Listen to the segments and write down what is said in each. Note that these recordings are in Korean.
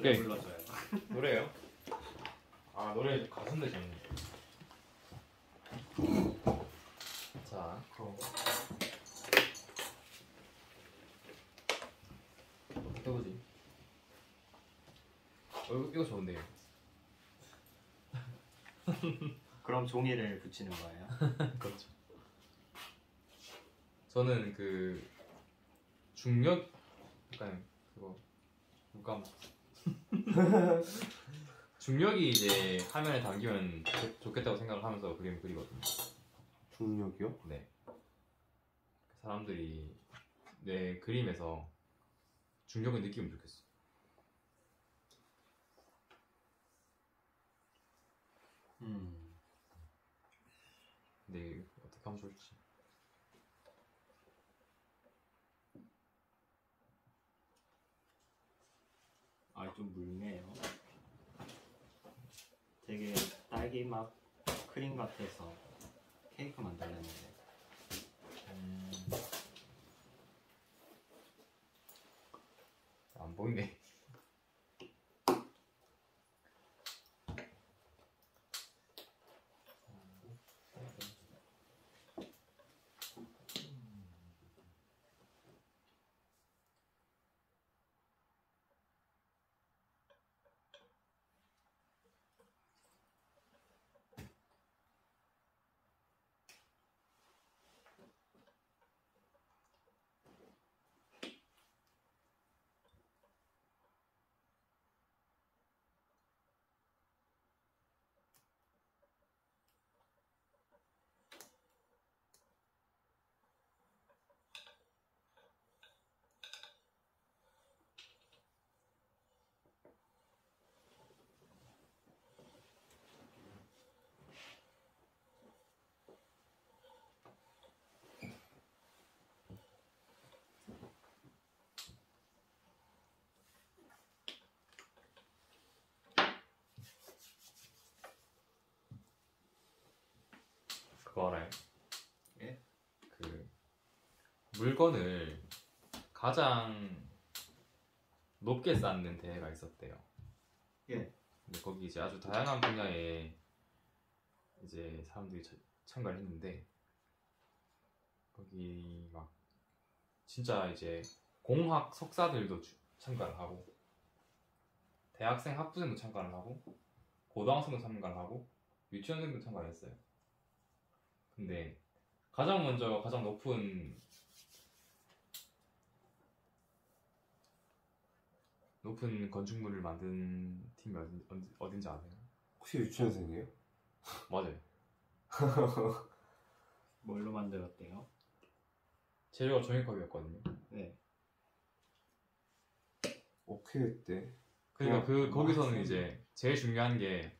노래 네. 불러줘요. 노래요? 아 노래 가수인데 저는. 자 그럼 어떻게 해보지? 이거 좋은데요. 그럼 종이를 붙이는 거예요? 그렇죠. 저는 그 중력 약간 그거 물감 중력이 이제 화면에 담기면 좋겠다고 생각을 하면서 그림 그리거든요. 중력이요? 네. 사람들이 내 그림에서 중력을 느끼면 좋겠어. 근데 이게 어떻게 하면 좋을지. 아, 좀 묽네요. 되게 딸기 맛 크림 같아서 케이크 만들었는데. 안 보이네. 그거 알아요? 예? 그 물건을 가장 높게 쌓는 대회가 있었대요. 예. 근데 거기 이제 아주 다양한 분야에 이제 사람들이 참가를 했는데 거기 막 진짜 이제 공학 석사들도 참가를 하고 대학생 학부생도 참가를 하고 고등학생도 참가를 하고 유치원생도 참가를 했어요. 근데 가장 먼저 가장 높은 건축물을 만든 팀이 어딘지 아세요? 혹시 유치원생이에요? 맞아요. 뭘로 만들었대요? 재료가 종이컵이었거든요. 네. 어떻게 했대? 그러니까 거기서는 이제 제일 중요한 게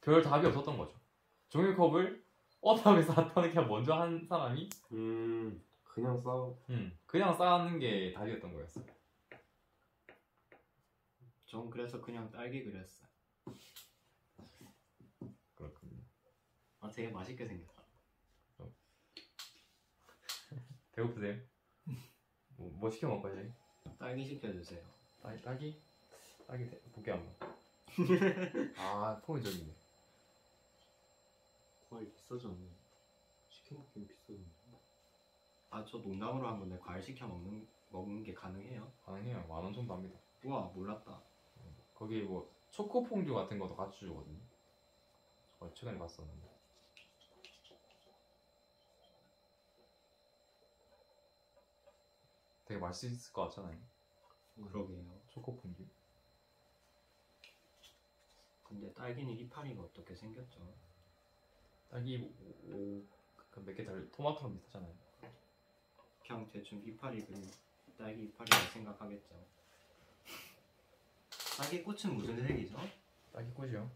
별 답이 없었던 거죠. 종이컵을 어떻게 쌓았다는 게 먼저 한 사람이 그냥 싸워. 그냥 쌓는 게 답이었던 거였어. 전 그래서 그냥 딸기 그렸어요. 그렇군요. 아, 되게 맛있게 생겼다. 배고프세요? 뭐 시켜 먹어야지. 딸기 시켜주세요. 딸기 볼게 한번. 아 폰이 저기 있네. 과일 비싸잖아. 시켜먹기는 비싸잖아. 아, 저 농담으로 한 건데 과일 시켜 먹는 게 가능해요? 가능해요. 10,000원 정도 합니다. 우와, 몰랐다. 거기 뭐 초코 퐁듀 같은 것도 같이 주거든요. 최근에 봤었는데. 되게 맛있을 것 같잖아요. 그러게요. 초코 퐁듀. 근데 딸기는 이파리가 어떻게 생겼죠? 딸기 몇 개 토마토랑 비슷하잖아요. 그냥 대충 딸기 이파리라고 생각하겠죠. 딸기 꽃은 무슨 색이죠? 딸기 꽃이요?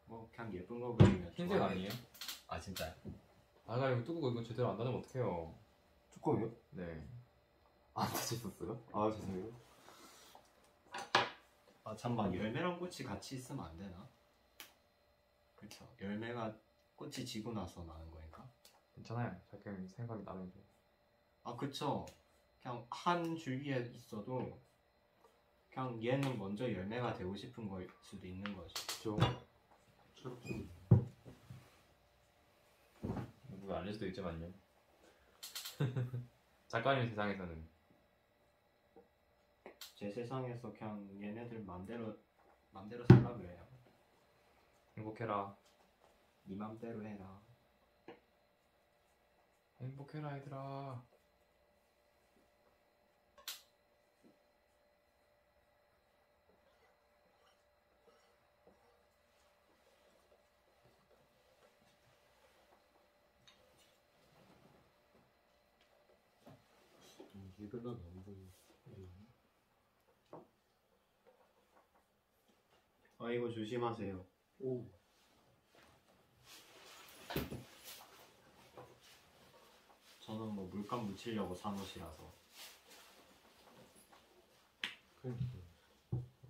뭐 그냥 예쁜 거 그리면 흰색 좋아해요. 아니에요? 아, 진짜요? 아가 이거 뚜껑 이거 제대로 안 닫으면 어떡해요. 뚜껑이요? 네. 안 닫혔었어요? 아 죄송해요. 아, 잠만, 열매랑 꽃이 같이 있으면 안 되나? 그쵸. 열매가 꽃이 지고 나서 나는 거니까. 괜찮아요. 자기 생각이 나면 돼. 아, 그쵸. 그냥 한 줄기에 있어도 그냥 얘는 먼저 열매가 되고 싶은 걸 수도 있는 거지. 그쵸. 철학적인. 뭐 아닐 수도 있지만요. 작가님 세상에서는 제 세상에서 그냥 얘네들 맘대로 살라 그래요. 행복해라. 네 맘대로 해라. 행복해라 얘들아. 이별로 안 보이. 아이고 조심하세요. 오. 저는 뭐 물감 묻히려고 산 옷이라서. 그러니까.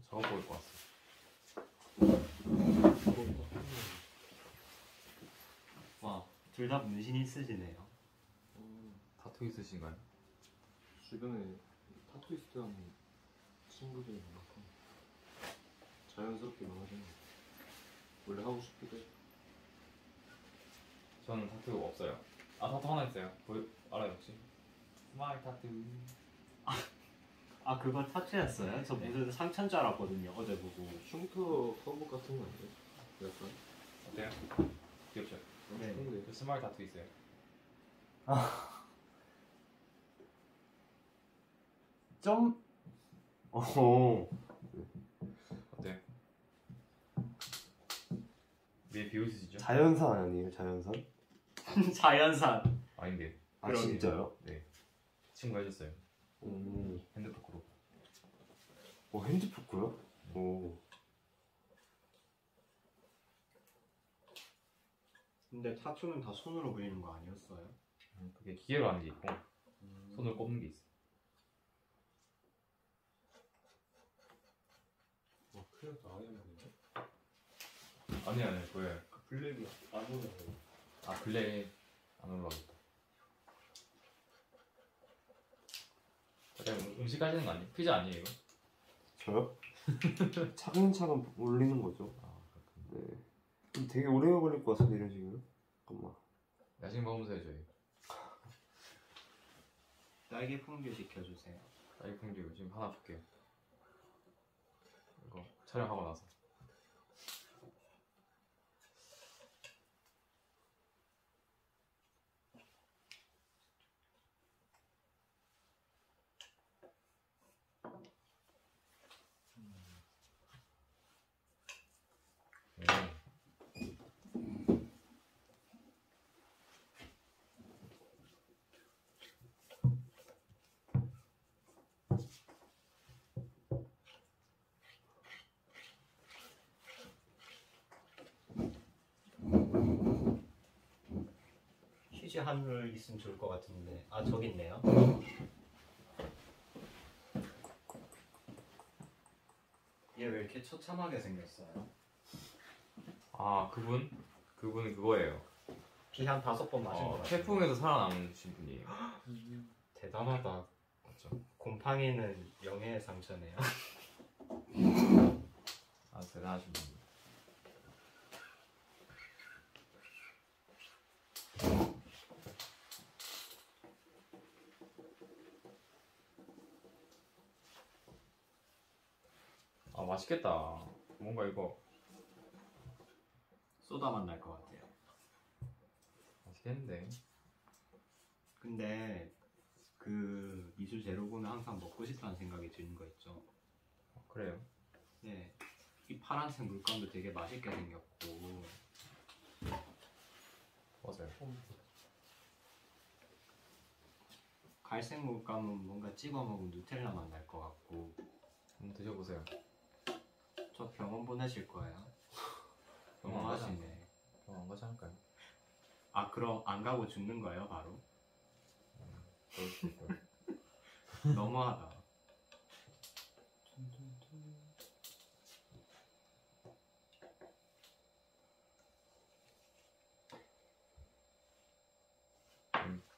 저거 보일 것 같어. 와, 둘 다 문신 있으시네요. 타투 있으신가요? 주변에 타투이스트 하는 친구들이 많고 자연스럽게 망하잖아. 원래 하고 싶기도 해. 저는 타투 없어요. 아 타투 하나 있어요. 알아요 혹시? 스마일 타투. 아 그거 타투였어요? 저 무슨 상처인 줄 알았거든요. 어제 보고. 흉터 커브 같은 거 아니에요? 약간? 어때요? 귀엽죠? 네. 근데 저 스마일 타투 있어요. 점? 어. 어때요? 위에 비웃으시죠? 자연산 아니에요? 자연산? 자연산. 아닌데. 아 그러게요. 진짜요? 네. 친구가 해줬어요. 오. 핸드포크로. 핸드포크요? 오. 근데 타투는 다 손으로 그리는 거 아니었어요? 그게 기계로 하는 게 있고 손을 꼽는 게 있어. 와 큰일 났다. 아예 모르네. 아니야 그거예요. 블랙이 안 오네요. 아 블랙 안 올라오겠다. 음식 하시는 거 아니에요? 피자 아니에요 이거? 저요? 차근차근 올리는 거죠. 아 그렇군요. 네. 그럼 되게 오래 걸릴 것 같은데 이런 식으로. 잠깐만. 야식 먹으면서 해줘요. 딸기 퐁듀 시켜주세요. 딸기 퐁듀 지금 하나 줄게요. 이거 촬영하고 나서. 휴지 한올 있으면 좋을 것 같은데. 아 저기 있네요. 얘 왜 이렇게 처참하게 생겼어요? 아 그분은 그거예요. 피 한 5번 마신 것 같아요. 태풍에서 살아남으신 분이에요. 대단하다. 맞죠? 곰팡이는 영예의 상처네요. 아 대단하신 분. 아 맛있겠다. 뭔가 이거 쏘다 맛날 것 같아요. 맛있겠는데. 근데 그 미술 재료 보면 항상 먹고 싶다는 생각이 드는 거 있죠. 그래요. 네, 이 파란색 물감도 되게 맛있게 생겼고 맞아요. 갈색 물감은 뭔가 찍어 먹으면 누텔라 맛 날 것 같고. 한번 드셔보세요. 저 병원 보내실 거예요? 병원 가자. 너무하시네. 병원 가지 않을까요? 아 그럼 안 가고 죽는 거예요 바로? 그럴 수도 있고요. 너무하다.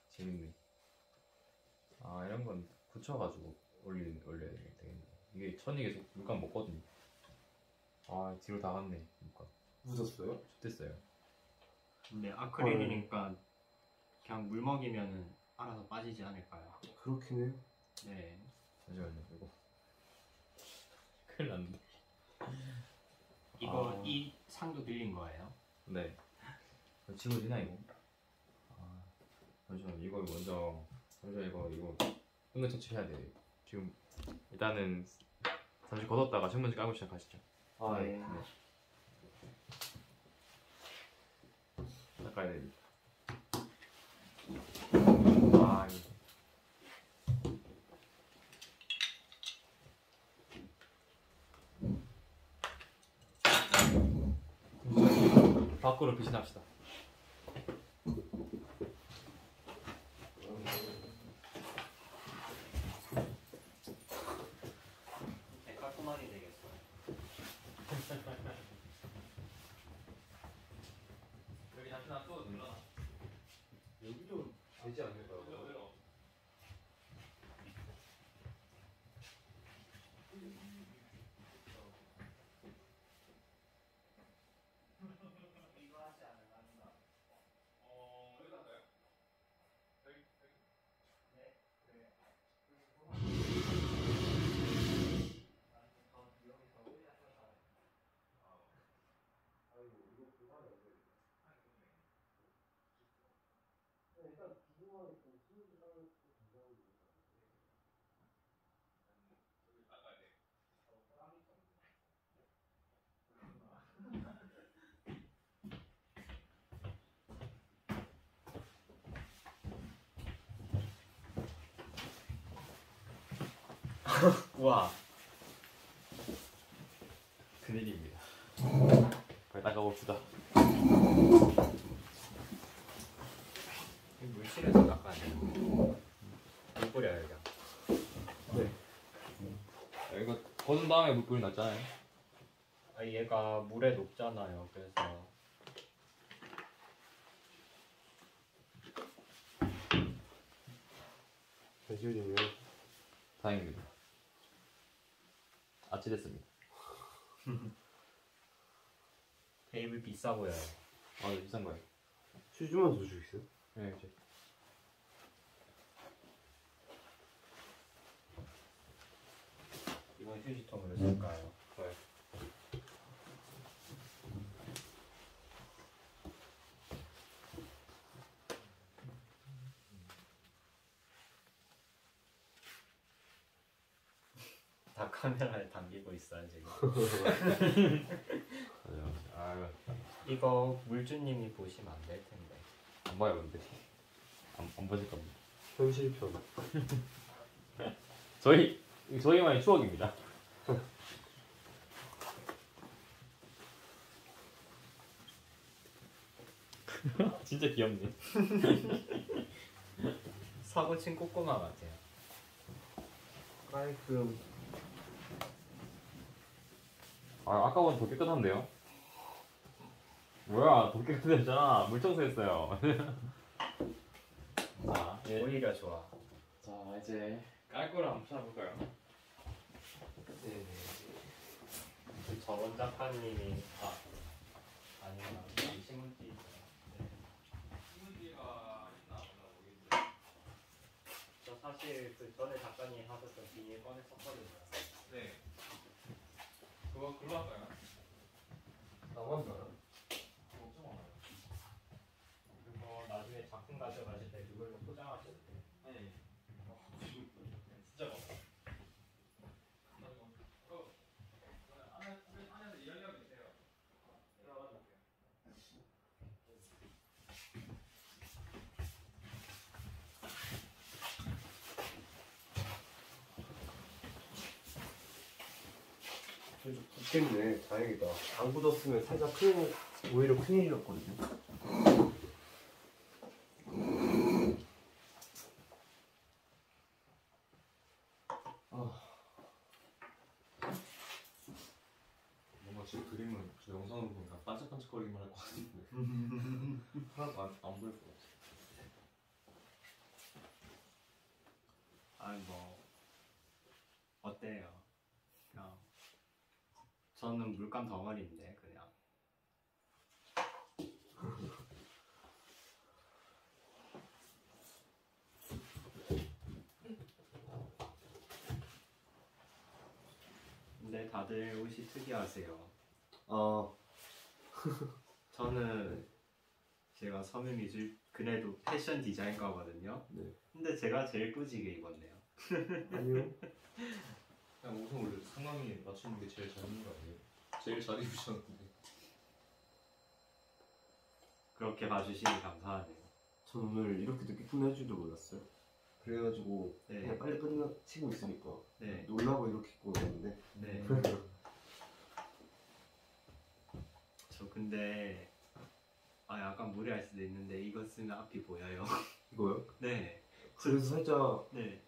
재밌네. 아 이런 건 붙여가지고 올려야 되겠네. 이게 천이 계속 물감 먹거든요. 아 뒤로 다 갔네 물감. 묻었어요? 됐어요. 근데 아크릴이니까 그냥 물 먹이면은 알아서 빠지지 않을까요? 그렇긴 해요. 네. 잠시만요 이거 큰일 났는데. 이거 아. 이 상도 빌린 거예요? 네. 지워지나 이거? 아 잠시만 이거 먼저 잠시만 이거 응급처치 해야 돼요. 지금 일단은 잠시 걷었다가 신문지 깔고 시작하시죠. 아, 네. 네. 닦아야 됩니다. 아 이거 밖으로 비신합시다. 깔끔하게 되겠어요. 여기 잠시만 또 눌러놔. 여기 좀 되지 않을까요? 우와. 큰일입니다. 빨리 닦아봅시다. 물실에서 닦아야 돼요. 물 뿌려요, 그냥. 네. 이거 걷은 다음에 물 뿌리 났잖아요. 아, 얘가 물에 녹잖아요. 그래서 잘 지워지네요. 다행입니다. 아찔했습니다. 테이블 비싸 보여요. 아, 네, 비싼 거예요. 휴지만 더 주겠어요? 네, 이제. 이건 휴지통으로 쓸까요? 네. 다 카메라에 담기고 있어요 지금. 아, 이거 물주님이 보시면 안 될 텐데. 안 봐요, 근데. 안 보실 겁니다. 현실편. 저희만의 추억입니다. 진짜 귀엽네. 사고 친 꼬꼬마 같아요. 깔끔. 아, 아까보다 더 깨끗한데요? 뭐야, 더 깨끗해졌잖아. 물 청소했어요. 자, 오히려 좋아. 자, 이제 깔 거를 한번 찾아볼까요? 네네. 정원 작가님이 아니면 신문지 있어요. 네. 신문지가 있나 보다 모르겠는데. 저 사실 그 전에 작가님 하셨던 비닐 꺼내 썼거든요. 네. 그거 글로 할까요? 나만가요? 엄청 많아요. 그거 나중에 작품 가져가실 때 그걸로 포장하셔도 돼요. 네. 진짜 많아. 안에서 이야기하고 계세요. 들어가 볼게요. 좀 굳겠네. 다행이다. 안 굳었으면 살짝 큰일, 오히려 큰일이었거든요. 뭔가 제 그림은 저 영상으로 보니까 반짝반짝거리기만 할 것 같은데 하나도 안 보일 것 같아. 아니 뭐 어때요? 저는 물감 덩어리인데 그냥. 근데 다들 옷이 특이하세요. 아, 저는 제가 섬유미술 그래도 패션 디자인과거든요. 네. 근데 제가 제일 꾸지게 입었네요. 아니요. 그냥 옷은 원래 상황에 맞추는 게 제일 잘 입는 거 아니에요? 제일 잘 입으셨는데. 그렇게 봐주시니 감사하네요. 전 오늘 이렇게 늦게 끝날 줄도 몰랐어요. 그래가지고 네. 그냥 빨리 끝나치고 있으니까 네. 놀라고 이렇게 입고 왔는데 네. 저 근데 약간 무리할 수도 있는데 이거 쓰면 앞이 보여요. 이거요? 네. 그래서 살짝 네.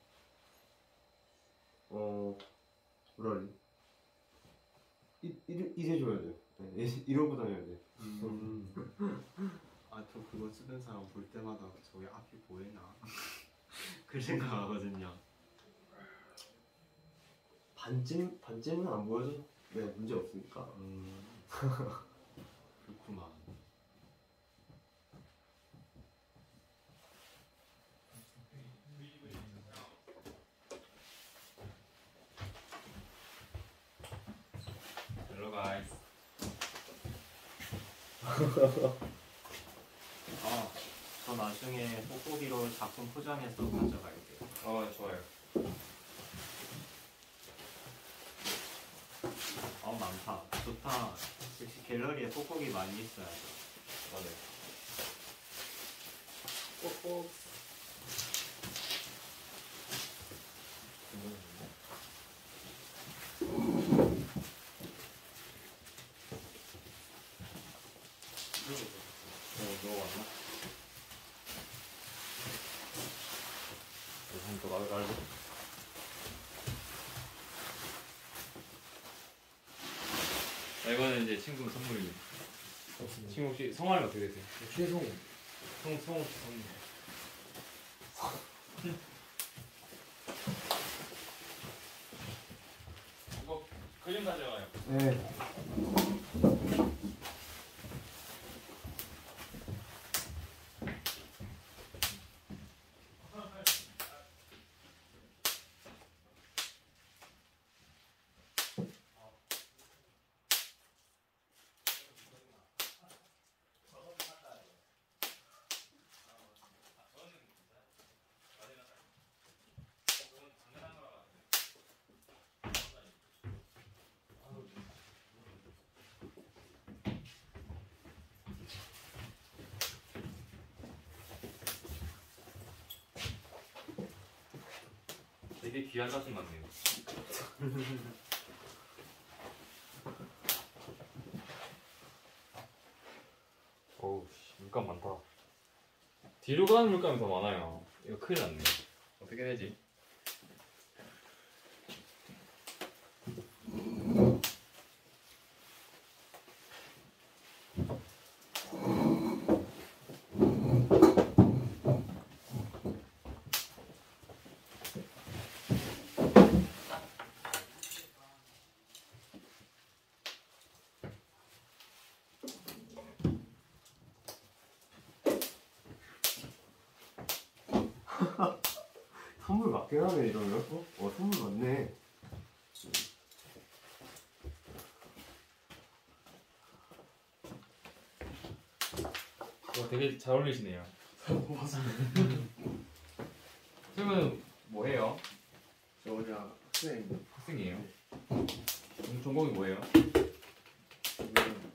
뭐라 그러지? 이래줘야 돼요. 네, 이러고 다녀야 돼. 저 그거 쓰는 사람 볼 때마다 저게 앞이 보이나? 그 생각하거든요. 반쯤은 안 보여도 네 문제 없으니까. 그렇구만. 헬로 가이스. 저 나중에 뽁뽁이로 작품 포장해서 가져갈게요. 좋아요. 많다. 좋다. 역시 갤러리에 뽁뽁이 많이 있어야죠. 맞아요. 뽁뽁. 너무 왔나? 한번 더 날고. 이거는 이제 친구 선물입니다. 친구 혹시 성함이 어떻게 되세요? 최성우. 성우 혹시 성우. 이거 그림 가져가요. 네. 되게 귀한 사진 같네요. 어우, 물감 많다. 뒤로 가는 물감이 더 많아요. 이거 큰일 났네. 어떻게 되지? 선물 맞긴 하네 이러면. 선물 맞네. 되게 잘 어울리시네요. 지금은 뭐 해요? 저 그냥 학생입니다. 학생이에요. 전공이 뭐예요?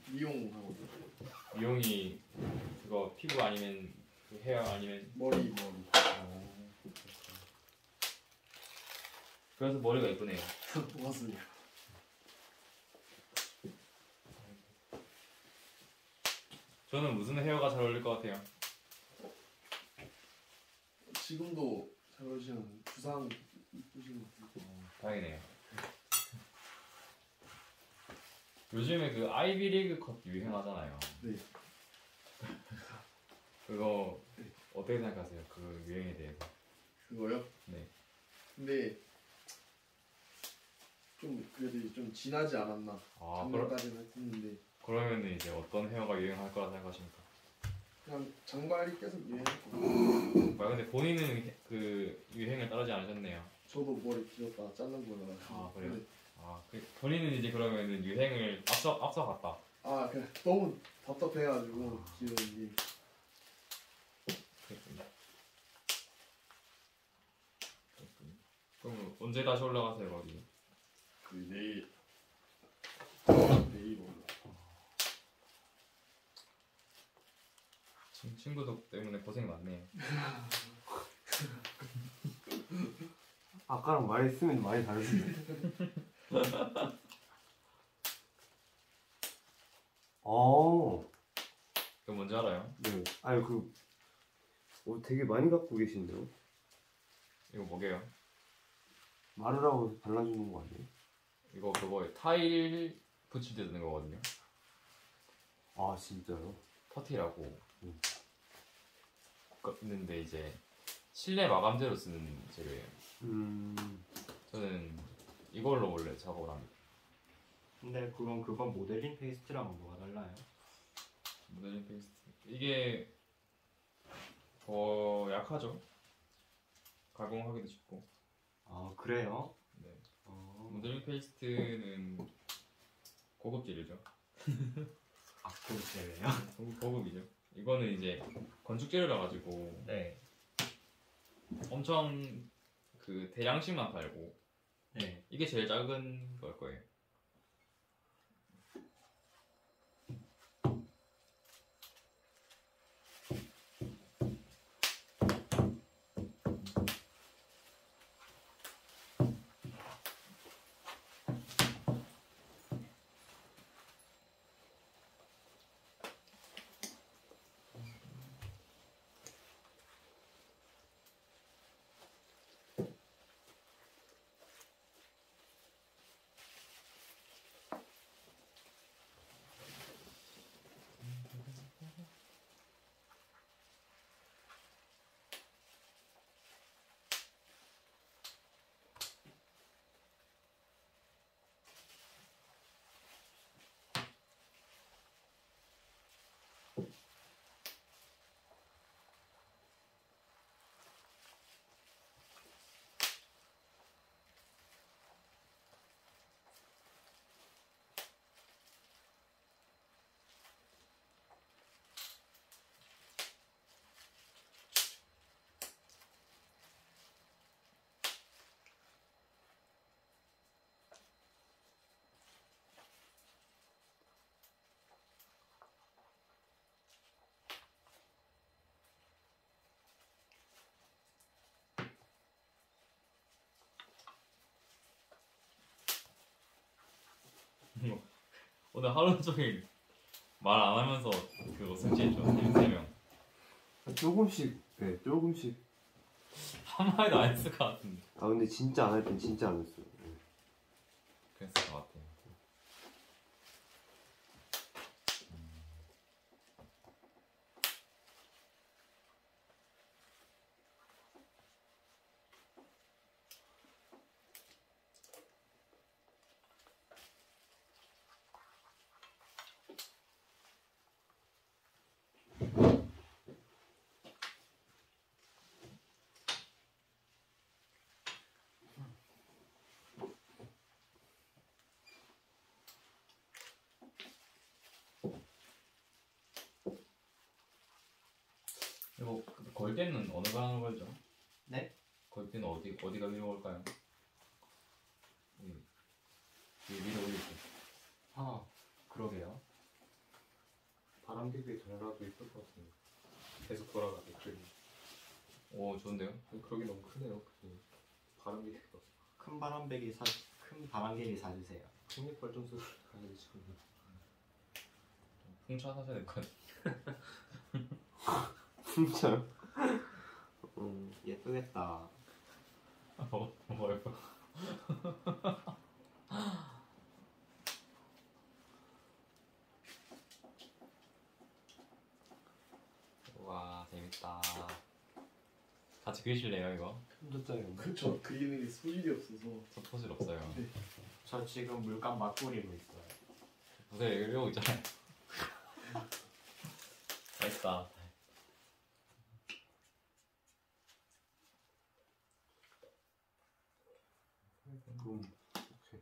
미용하고 미용이 그거 피부 아니면 그 헤어 아니면 머리. 그래서 머리가 예쁘네요. 고맙습니다. 저는 무슨 헤어가 잘 어울릴 것 같아요? 지금도 잘 어울리시는 주상 이쁘신 것 같아요. 다행이네요. 요즘에 그 아이비리그 컷 유행하잖아요. 네. 그거 어떻게 생각하세요? 그 유행에 대해서? 그거요? 네. 근데 좀 그래도 좀 지나지 않았나. 아 작년까지는 했는데 그러면 이제 어떤 헤어가 유행할 거라 생각하십니까? 그냥 장발이 계속 유행할 거. 아 근데 본인은 그 유행을 따르지 않으셨네요. 저도 머리 길었다 자른 거라. 아 그래요? 아 본인은 이제 그러면은 유행을 앞서갔다. 아 그냥 너무 답답해가지고 기르는 게. 그렇군요. 그럼 언제 다시 올라가세요 거기? 그 내일 올라. 친구들 때문에 고생 많네요. 아까랑 말했으면 많이 다르던데. 어, 그거 뭔지 알아요? 네. 아니 되게 많이 갖고 계신데요? 이거 뭐게요? 말을 하고 발라주는 거 아니에요? 이거 그거에 타일 붙일 때 쓰는 거거든요. 아 진짜요? 퍼티라고 음. 있는데 이제 실내 마감재로 쓰는 재료예요. 저는 이걸로 원래 작업을 합니다. 근데 그건 모델링 페이스트랑 뭐가 달라요? 모델링 페이스트 이게 더 약하죠. 가공하기도 쉽고. 아 그래요? 네. 어... 모델링 페이스트는 고급 재료죠. 악플제예요? 고급이죠. 이거는 이제 건축 재료라 가지고 네. 엄청 그 대량씩만 팔고 네. 이게 제일 작은 걸 거예요. 오늘 하루 종일 말 안 하면서 그거 승진했죠. 3명. 조금씩, 네, 조금씩. 한마디도 안 했을 것 같은데. 아 근데 진짜 안 할 땐 진짜 안 했어요. 네. 그랬을 것 같아요. 이거 걸 때는 어느 가는 걸죠? 네? 걸 때는 어디가 위로 올까요? 위로 올릴 때. 아 그러게요. 바람개비에 달아도 예쁠 것 같은데. 계속 돌아가게끔. 오 좋은데요? 그러기 너무 크네요. 바람개비가. 큰 바람개비 사주세요. 풍력발전소 가는 지금. 풍차 사셔야 될 것 같아요. 진짜요? 예쁘겠다. 뭐 예뻐. 와 재밌다. 같이 그리실래요 이거? 편도짜리. 그저 그리는 게 소질이 없어서. 저 토질 없어요. 네. 저 지금 물감 막 뿌리고 있어요. 보세요, 이러고 있잖아요. 됐다. 오케이.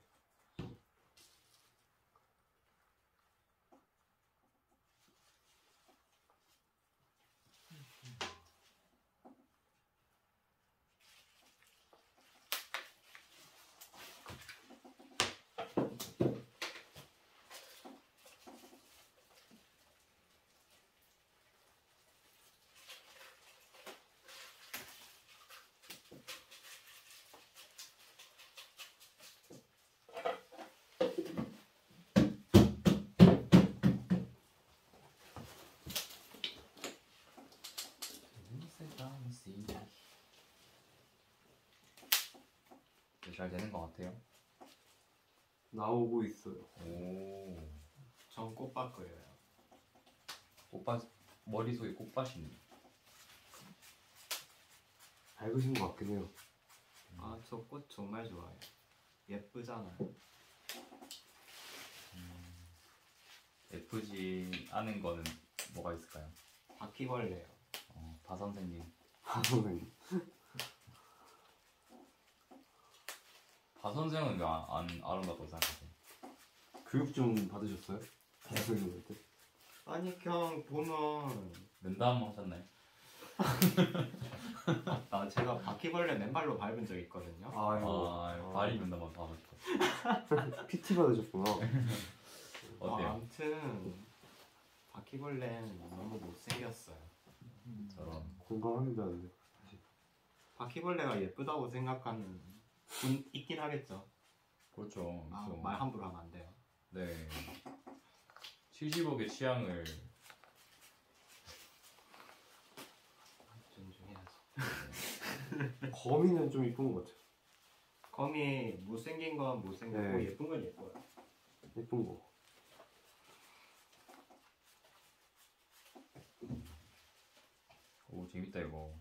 잘 되는 것 같아요. 나오고 있어요. 오, 전 꽃밭 그려요. 꽃밭 머릿속에 꽃밭이네. 밝으신 것 같긴 해요. 아, 저 꽃 정말 좋아해요. 예쁘잖아요. 예쁘지 않은 거는 뭐가 있을까요? 바퀴벌레요. 바 선생님. 선생님. 바 선생은 왜 안 아름답다고 생각하세요? 교육 좀 받으셨어요? 선생님한테? 아니 그냥 보면 면담 하셨나요? 제가 바퀴벌레 맨발로 밟은 적 있거든요. 아이고. 발이 면담만 봐봤죠. PT 받으셨구나. 어때요? 아무튼 바퀴벌레는 너무 못생겼어요. 저런. 공감합니다. 근데. 바퀴벌레가 예쁘다고 생각하는 분 있긴 하겠죠. 그렇죠. 말 함부로 하면 안 돼요. 네. 70억의 취향을 존중해야지. 거미는 좀 이쁜 것 같아요. 거미 못생긴 건 못생겼고 네. 예쁜 건 예뻐요. 예쁜 거. 오 재밌다 이거.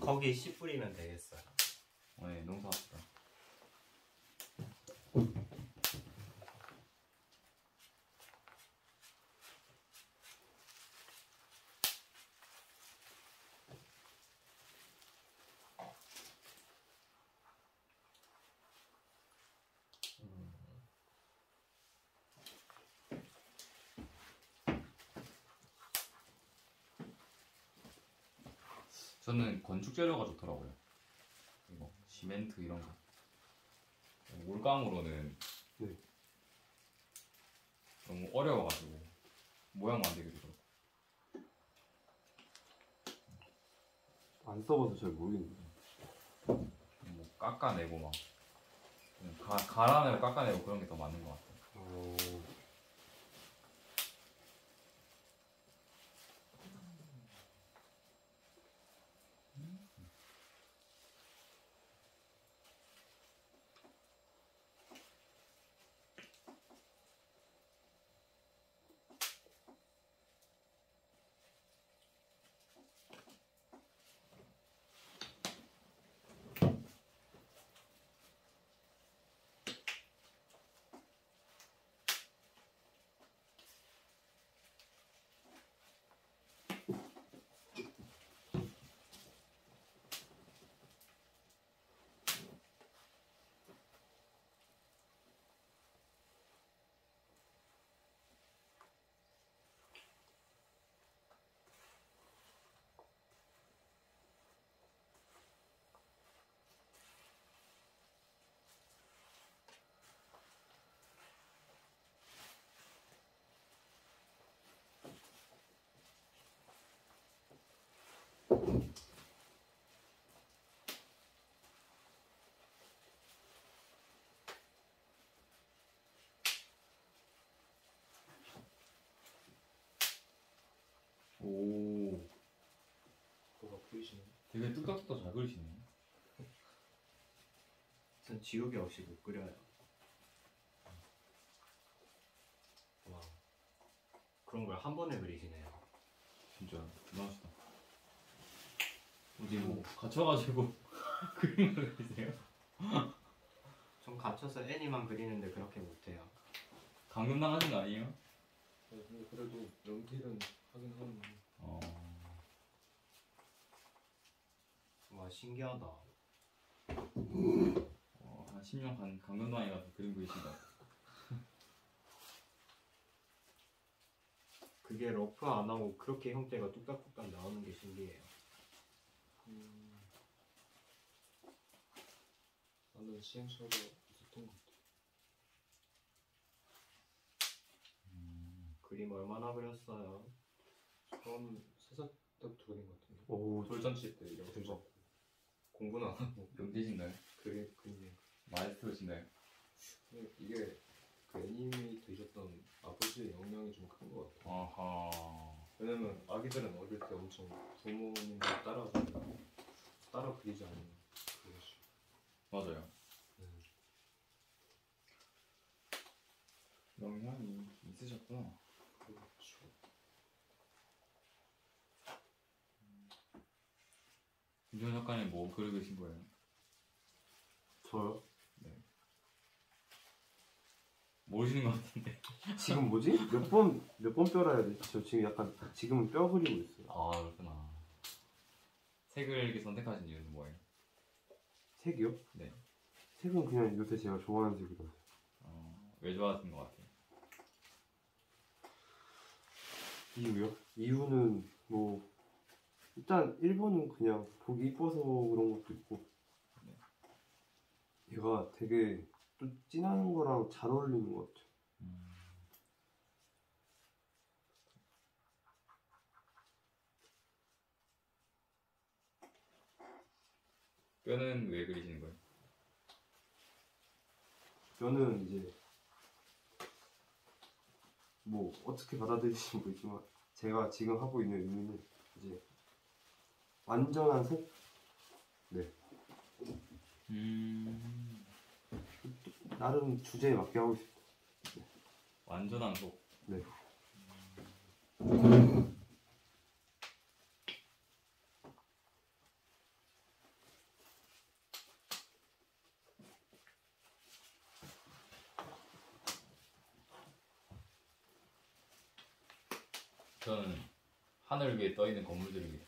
거기 씨 뿌리면 되겠어요. 네, 농사합시다. 저는 건축 재료가 좋더라고요. 이거 시멘트 이런 거. 올감으로는 네. 너무 어려워가지고 모양 만들기도 그렇고. 안 써봐서 잘 모르겠네요. 뭐 깎아내고 막 갈아내고 깎아내고 그런 게 더 맞는 것 같아요. 오, 뭐가 보이시네. 되게 뚝딱뚝딱 잘 그리시네. 전 지우개 없이 못 그려요. 와, 그런 걸 한 번에 그리시네요. 진짜 대단하시다. 어디 뭐 갇혀가지고 그림을 그리세요? 좀 갇혀서 애니만 그리는데 그렇게 못해요. 감금 당하신 거 아니에요? 근데 그래도 연필은 하긴 하는데. 와 신기하다. 한 10년 감금 당해가지고 그림 그리신 거 같아요. 그게 러프 안 하고 그렇게 형태가 뚝딱뚝딱 나오는 게 신기해요. 나는 시행착오가 있었던 것 같아. 그림 얼마나 그렸어요? 처음 3살 때부터 그린 것 같은데. 오, 돌잔치 때 영상 받고 공부는 안 하고 명제신가요? 그림. 마에스트로신가요? 근데 이게 그 애니메이터이셨던 아버지의 영향이 좀 큰 것 같아. 아하. 왜냐면 아기들은 어릴 때 엄청 부모님들 따라 그리지 않는 그것이. 맞아요. 영향이 있으셨구나. 그렇죠. 김정 작가님 뭐 그리고 계신 거예요? 저요? 모르시는 것 같은데. 지금 뭐지? 몇 번 뼈라 해야 되지? 저 지금 약간 지금은 뼈 그리고 있어요. 아 그렇구나. 색을 이렇게 선택하신 이유는 뭐예요? 색이요? 네. 색은 그냥 요새 제가 좋아하는 색이라서. 왜 좋아하시는 것 같아요? 이유요? 이유는 뭐 일단 1번은 그냥 보기 이뻐서 그런 것도 있고 네. 얘가 되게 또 진한 거랑 잘 어울리는 것 같아요. 뼈는 왜 그리시는 거예요? 저는 이제 뭐 어떻게 받아들이시는 모르겠지만 제가 지금 하고 있는 의미는 이제 완전한 속? 네. 나름 주제에 맞게 하고 있습니다. 완전한 속. 네. 저는 하늘 위에 떠 있는 건물들입니다.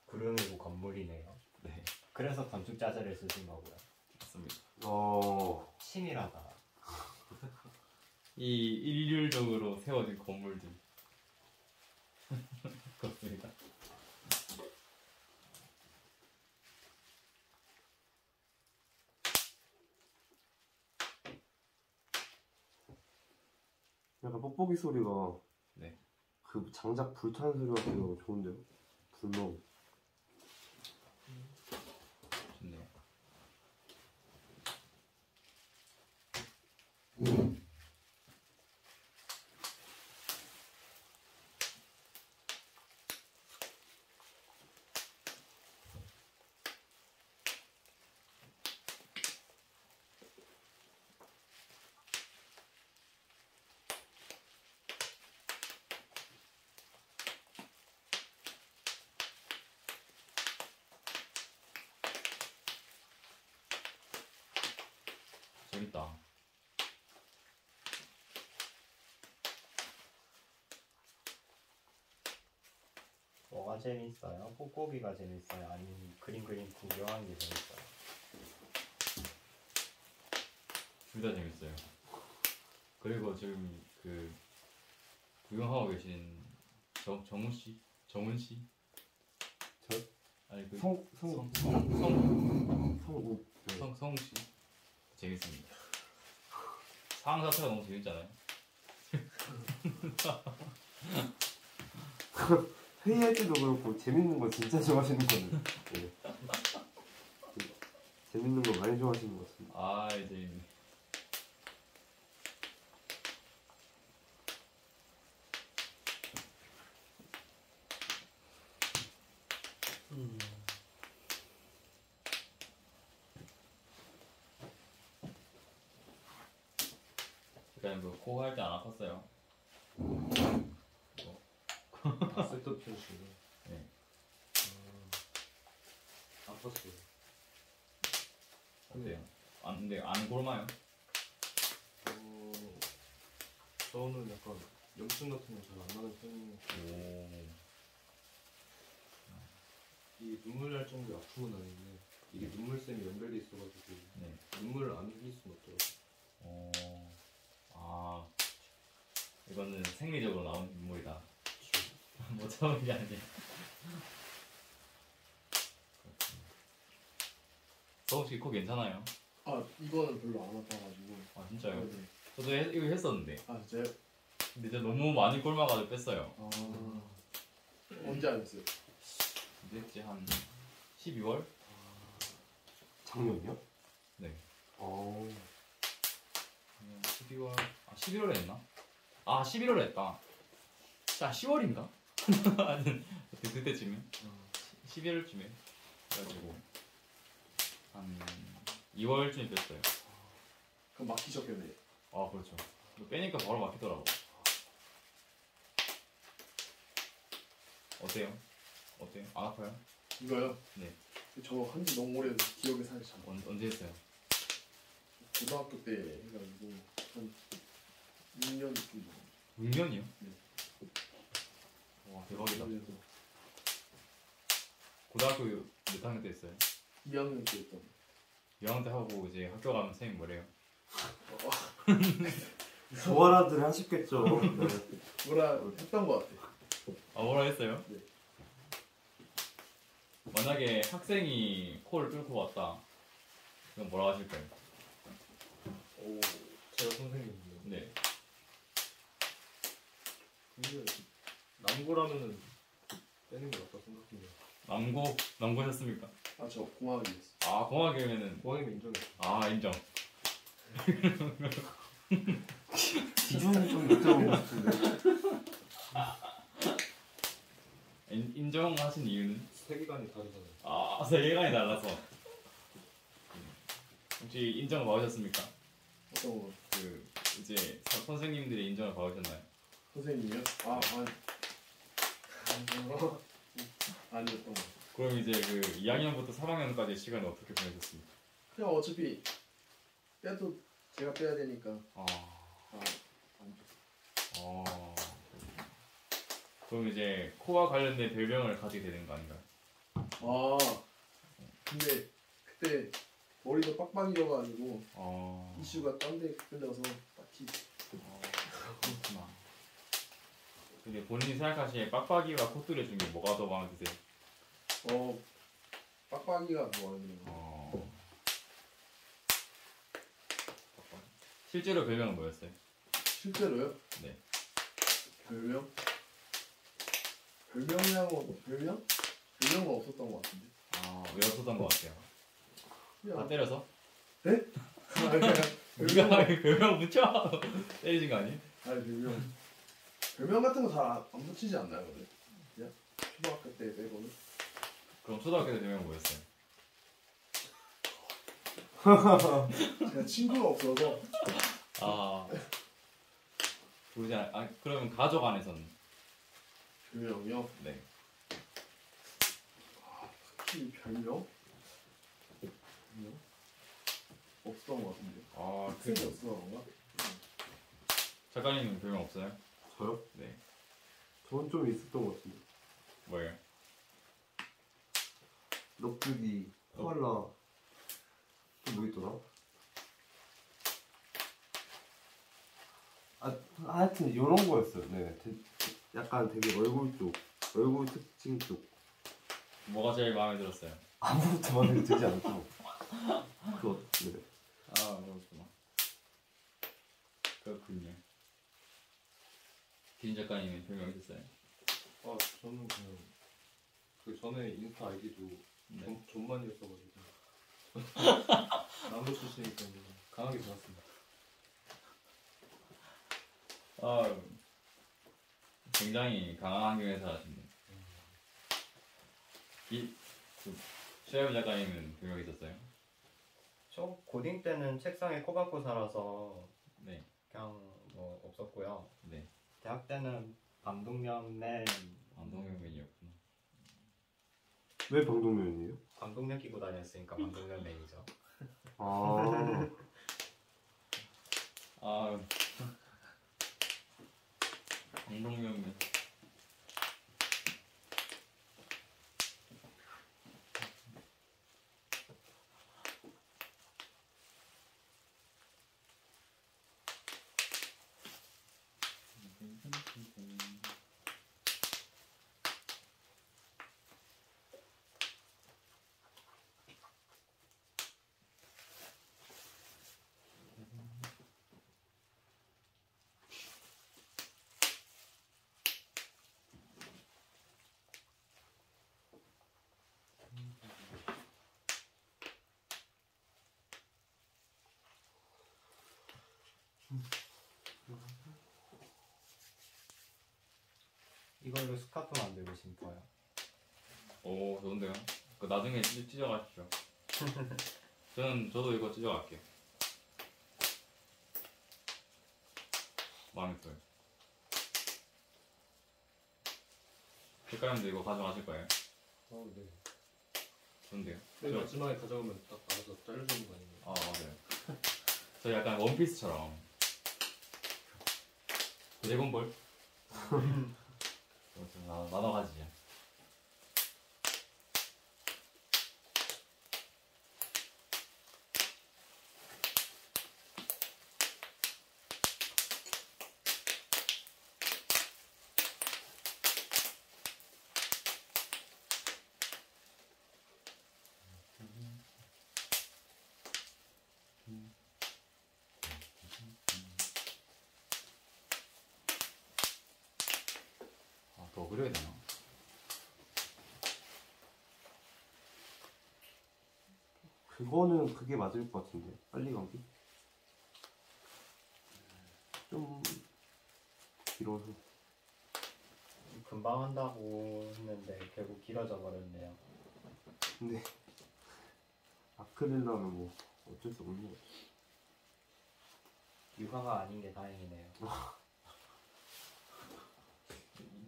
구름이고 건물이네요. 네, 그래서 건축 자재를 쓰신 거고요. 맞습니다. 치밀하다. 이 일률적으로 세워진 건물들. 그렇습니다. 약간 뽁뽁이 소리가 네. 그 장작 불타는 소리 같아서 좋은데요? 불멍. 좋네요. 재밌다. 뭐가 재밌어요? 뽁뽁이가 재밌어요? 아니면 그림 구경하는 게 재밌어요? 둘 다 재밌어요. 그리고 지금 그 구경하고 계신 정훈 씨? 정훈 씨? 저? 아니 그 성우. 네. 성우 씨 재밌습니다. 상황 자체가 너무 재밌잖아요. 회의할 때도 그렇고 재밌는 거 진짜 좋아하시는 거는 네. 재밌는 거 많이 좋아하시는 것 같습니다. 아 재밌네. 그냥 그코 할 때 안 아팠어요. 셋업 편식이네. 네. 아팠어요. 어때요? 근데 안 굶어요? 저는 약간 염증 같은 거 잘 안 나는 편이에요. 오. 이 눈물 날 정도의 아픔은 아닌데 이게 눈물샘이 연결돼 있어가지고 네. 눈물을 안 흘릴 수는 없더라고요. 아, 이거는 생리적으로 나온 눈물이다. 뭐 처음 게 아니지. 서우 씨 코 괜찮아요? 아 이거는 별로 안 아파가지고. 아 진짜요? 네. 저도 이거 했었는데. 아 진짜요? 근데 진짜 너무 많이 굶어가지고 뺐어요. 아 언제 하셨어요? 이랬지 한 12월? 작년이요? 네. 어. 12월 11월에 했나? 11월에 했다. 자 10월인가? 하여튼 그때쯤에 11월쯤에 그래가지고 한 2월쯤에 뺐어요. 그럼 막히셨겠네. 아 그렇죠. 이거 빼니까 바로 막히더라고. 어때요? 안 아파요? 이거요? 네. 저 한지 너무 오래돼서 기억이 사실 잘 안 나요. 언제 했어요? 고등학교 때 해가지고 한 6년 정도. 6년이요? 네. 와 대박이다. 그래서 고등학교 몇 학년 때 했어요? 2학년 때 했던. 2학년 때 하고 이제 학교 가면 선생님 뭐래요? 좋아라들 하셨겠죠. 네. 뭐라 했던 것 같아. 뭐라 했어요? 네. 만약에 학생이 코를 뚫고 왔다. 그럼 뭐라 하실까요? 오, 제가 선생님인데 네. 근데 남고라면은 빼는 게 낫다 생각해요. 남고셨습니까? 아 저 공학이었어. 공학이면은 고학이면 인정해. 인정. 기준이 좀 여쭤보고 싶은데. 인정하신 이유는? 세계관이 다르잖아요. 세계관이 달라서. 혹시 인정을 받으셨습니까? 어떤 거? 이제 선생님들이 인정을 받으셨나요? 선생님이요? 아니었던 거. 그럼 이제 2학년부터 3학년까지 시간을 어떻게 보내셨습니까? 그냥 어차피 빼도 제가 빼야 되니까. 안 줬어. 그럼 이제 코와 관련된 별명을 가지게 되는 거 아닌가요? 근데 그때 머리도 빡빡이여가지고 어. 이슈가 딴 데 끌려서 딱히. 그렇구나. 근데 본인이 생각하시기에 빡빡이와 코뚜레 중에 뭐가 더 마음에 드세요? 빡빡이가 더 많이 들어요. 실제로 별명은 뭐였어요? 실제로요? 네. 별명? 별명이라고 별명? 별명은 없었던 것 같은데. 왜 없었던 것 같아요? 다 그냥 때려서? 그냥 우리가 별명 붙여? 때리신 거 아니에요? 별명 같은 거 잘 안 붙이지 않나요, 근데? 그냥 초등학교 때 빼고는. 그럼 초등학교 때 별명 뭐였어요? 제가 친구가 없어서. 그러면 가족 안에서는? 별명이요? 네. 특히 별명? 없었던 것 같은데. 학생이 없어서 그런가? 작가님은 별명 없어요? 저요? 네. 저는 좀 있었던 것 같은데. 뭐예요? 럭두기, 코알라, 또 뭐 있더라? 하여튼 이런 거였어요. 네, 약간 되게 얼굴 특징 쪽. 뭐가 제일 마음에 들었어요? 아무것도 마음에 들지 않고. 네. 그렇구나. 그렇군요. 김 작가님은 별명 있었어요? 저는 그냥 그 전에 인스타 아이디도 네. 존만이었어가지고 남부 출신이니까 강하게 좋았습니다. 굉장히 강한 환경에서 하시네. 최혜부 작가님은 별명 있었어요? 저 고딩 때는 책상에 코 박고 살아서 네. 그냥 뭐 없었고요. 네. 대학 때는 방독면맨 안동형맨이었구나. 왜 방독면이에요? 방독면 끼고 다녔으니까 방독면맨이죠. 아, 아 운동용이 이걸로 스카프 만들고 싶어요. 오 좋은데요? 그 나중에 찢어가십시오. 저도 이거 찢어갈게요. 마음에 들어요. 색깔님도 이거 가져가실 거예요? 네. 좋은데요? 맨 마지막에 가져오면 딱 알아서 잘라주는 거 아니에요? 아 맞아요. 저 약간 원피스처럼 드래곤볼 나눠 가지죠. 더 그려야 되나? 그거는 그게 맞을 것 같은데. 빨리 가기? 좀 길어서. 금방 한다고 했는데 결국 길어져 버렸네요. 근데 아크릴라는 뭐 어쩔 수 없는 거지. 육아가 아닌 게 다행이네요.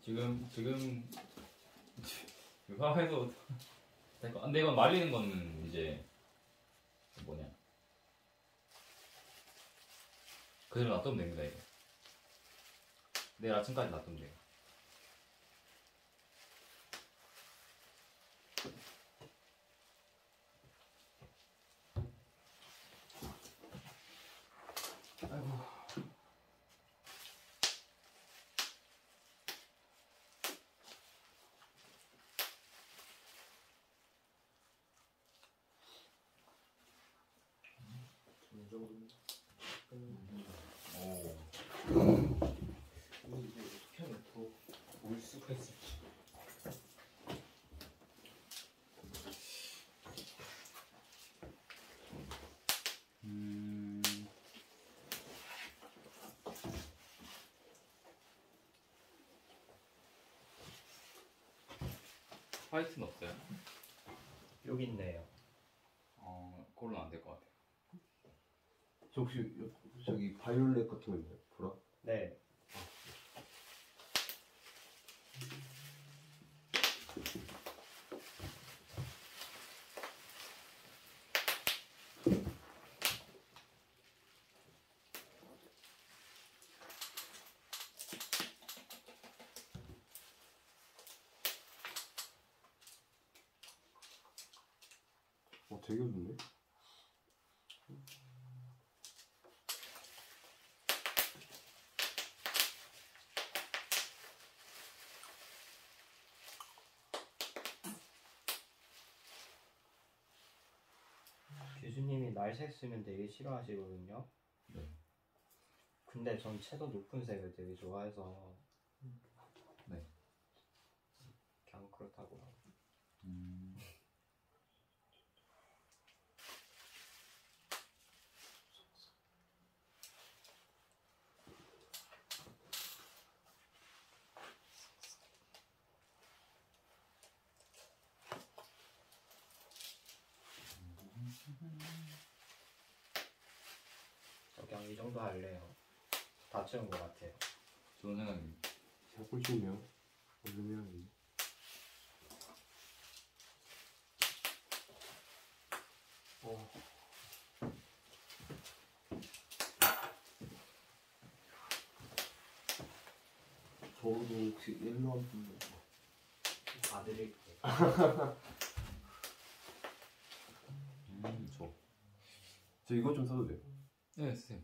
지금 육아해도 근데 이건 말리는 거는 이제 뭐냐 그대로 놔두면 됩니다. 이거 내일 아침까지 놔두면 돼요. 이 정도면 오. 이게 어떻게 하면 더 올 수가 있을지. 화이트는 없어요? 여기 있네요. 그걸로는 안 될 것 같아요. 저 혹시 저기 바이올렛 같은 거 있나요? 보라? 네. 되게 좋네. 교수님이 날색 쓰면 되게 싫어하시거든요. 네. 근데 전 채도 높은 색을 되게 좋아해서 네. 그냥 그렇다고요. 저 그냥 이 정도 할래요. 다 채운 것 같아요. 좋은 생각입니다. 잘 보시네요. 얼른 해야겠네. 먹어도 혹시 옐로 한 푼? 다 드릴게요. 줘. 저 이거 좀 사도 돼요? 네, 쓰세요.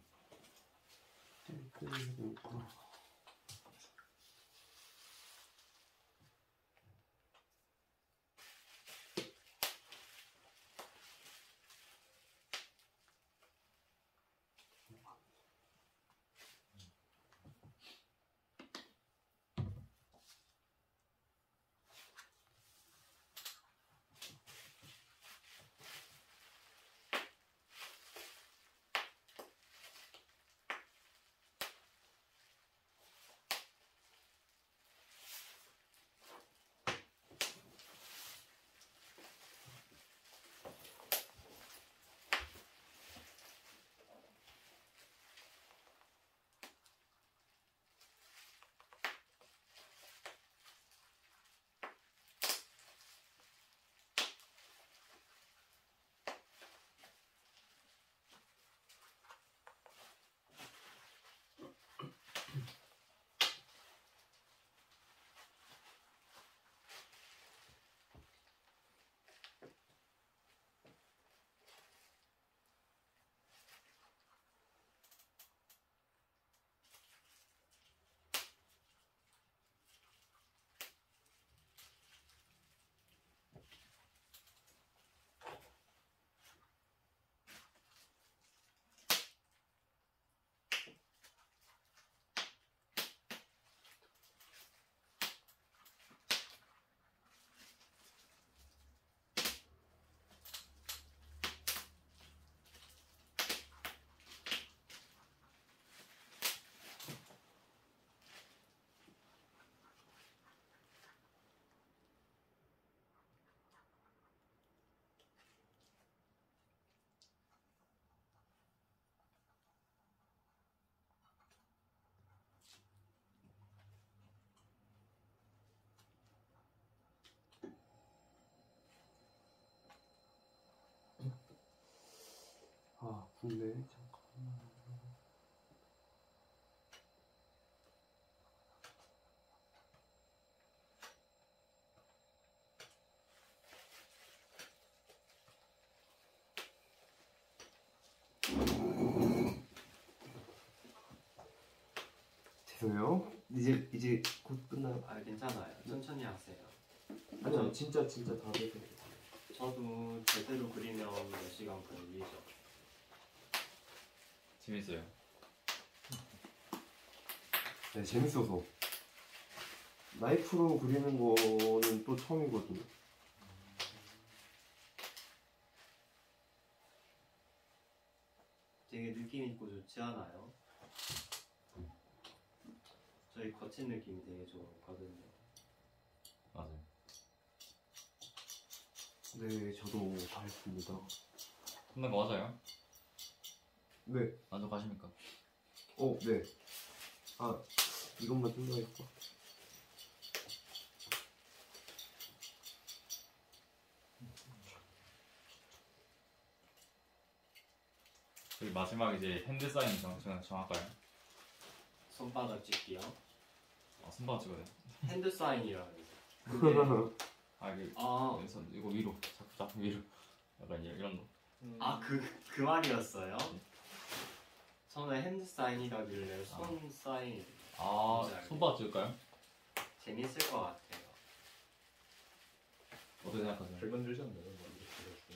아, 근데 잠깐만. 죄송해요. 이제 곧 끝나요. 아 괜찮아요. 천천히 하세요. 아니요, 진짜 다 돼서. 저도 제대로 그리면 몇 시간 걸리죠. 재밌어요. 네, 재밌어서. 나이프로 그리는 거는 또 처음이거든요. 되게 느낌 있고 좋지 않아요? 저희 거친 느낌이 되게 좋거든요. 맞아요. 네, 저도 다 했습니다. 끝난 거 맞아요? 네. 만족하십니까? 네. 아, 이것만 생각했어. 저희 마지막 이제 핸드 사인 정할까요? 손바닥 찍기요. 아, 손바닥 찍어야 돼. 핸드 사인이라는 그게 아, 이게 아, 왼손 이거 위로, 자꾸 위로. 약간 이런 거. 그 말이었어요? 저는 핸드 사인이라길래 손 사인 아, 뭔지 알겠어요. 손바닥 찍을까요? 재밌을 것 같아요. 어떻게 생각하세요? 별 만들지 않나요? 뭐 이렇게 해가지고.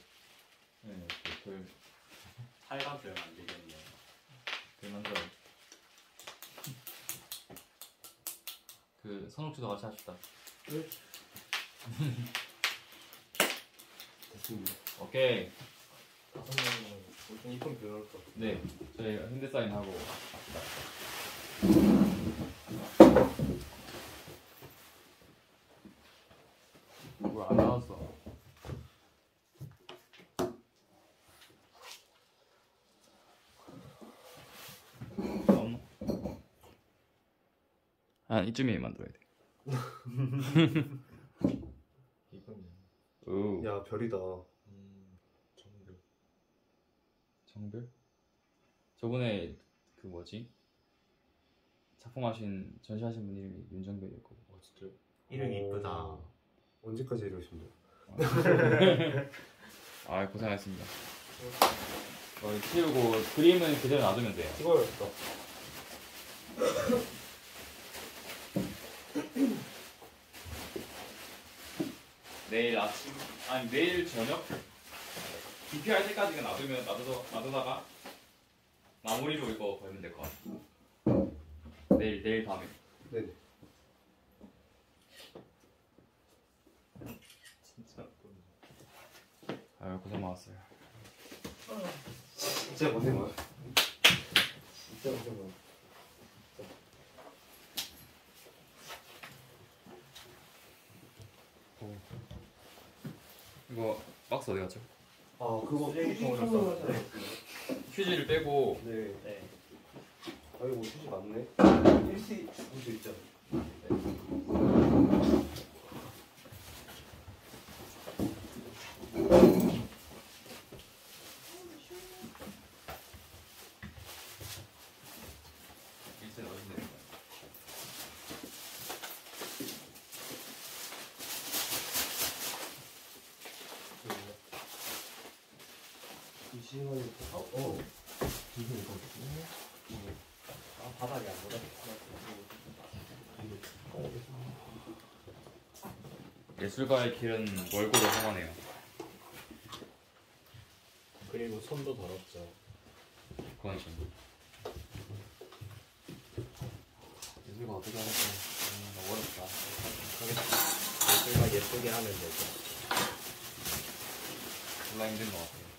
네, 별 팔각별 만들겠네요. 만들어. 그 선욱씨도 같이 합시다. 됐습니다. 오케이. 5명은 엄청 이쁜 별 나올 것 같아요. 네, 저희 핸드 사인 하고 합시다. 누구 안 나왔어? 한 이쯤에 만들어야 돼. 이쁘네. 오. 야 별이다. 정들. 정별? 저번에 그 뭐지? 작품하신 전시하신 분 이름이 윤정벽일 거고. 진짜요? 이름 이쁘다. 언제까지 이러십니까? 아 고생하셨습니다. 치우고 그림은 그대로 놔두면 돼요. 찍어야겠다. 내일 아침 아니 내일 저녁 기피할 때까지는 놔두다가 마무리로 이거 걸면 될 것 같아요. 내일 밤에. 네네. 진짜 아유 고생 많았어요. 진짜 고생 많아. 진짜 고생 많아. 이거 박스 어디 갔죠? 아 그거 쓰레기통으로 써. 휴지를 빼고 네. 네. 아이고 휴지 많네. 일시 죽을 수 있죠. 일단 어디 있는 거야? 이 시간에 이게 이거 아 바닥이 안 보다. 예술가의 길은 멀고도 험하네요. 그리고 손도 더럽죠. 그건 좀 예술가 어떻게 하겠어? 너무 어렵다. 예술가 예쁘게 하면 되죠. 졸라 힘든 것 같아요.